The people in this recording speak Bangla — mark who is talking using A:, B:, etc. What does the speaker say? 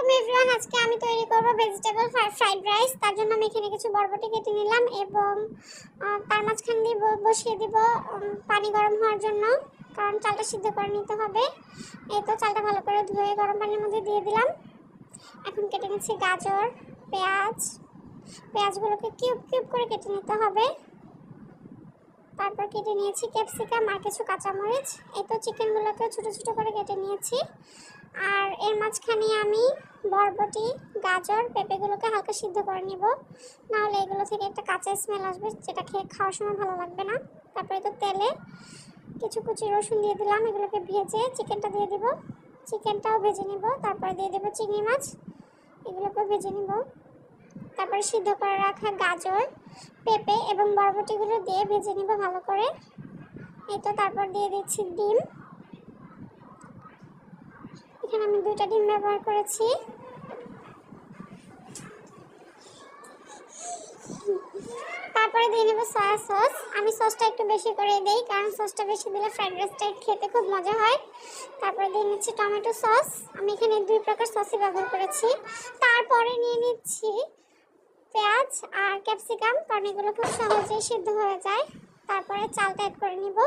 A: আসসালামু আলাইকুম এভরিওয়ান। আজকে আমি তৈরি করব ভেজিটেবল ফ্রাইড রাইস। তার জন্য আমি এখানে কিছু বরবটি কেটে নিলাম এবং তার মাঝখান দিয়ে বসিয়ে দিব পানি গরম হওয়ার জন্য, কারণ চালটা সিদ্ধ করে নিতে হবে। এই তো চালটা ভালো করে ধুয়ে গরম পানির মধ্যে দিয়ে দিলাম। এখন কেটে নিচ্ছি গাজর, পেঁয়াজগুলোকে কিউব কিউব করে কেটে নিতে হবে। তারপর কেটে নিয়েছি ক্যাপসিকাম আর কিছু কাঁচামরিচ। এই তো চিকেনগুলোকে ছোট ছোট করে কেটে নিয়েছি। আর এর মাঝখানে আমি বরবটি, গাজর, পেঁপেগুলোকে হালকা সিদ্ধ করে নিব, নাহলে এগুলো থেকে একটা কাঁচা স্মেল আসবে, যেটা খেয়ে খাওয়ার সময় ভালো লাগবে না। তারপরে তো তেলে কিছু কুচি রসুন দিয়ে দিলাম, এগুলোকে ভেজে চিকেনটা দিয়ে দিব। চিকেনটাও ভেজে নিব। তারপরে দিয়ে দেবো চিংড়ি মাছ, এগুলোকেও ভেজে নিব। তারপরে সিদ্ধ করে রাখা গাজর, পেঁপে এবং বরবটিগুলো দিয়ে ভেজে নিব ভালো করে। এই তো তারপর দিয়ে দিচ্ছি ডিম। এখানে আমি 2টা ডিম ব্যবহার করেছি। তারপরে দিয়ে নেব সয়া সস। আমি সসটা একটু বেশি করে দিই, কারণ সসটা বেশি দিলে ফ্রাইড রাইসটা খেতে খুব মজা হয়। তারপরে দিয়ে নিচ্ছি টমেটো সস। আমি এখানে 2 প্রকার সসই ব্যবহার করেছি। তারপরে নিয়ে নিচ্ছি পেঁয়াজ আর ক্যাপসিকাম, কারণ এগুলো খুব সহজেই সিদ্ধ হয়ে যায়। তারপরে চালটা অ্যাড করে নিব।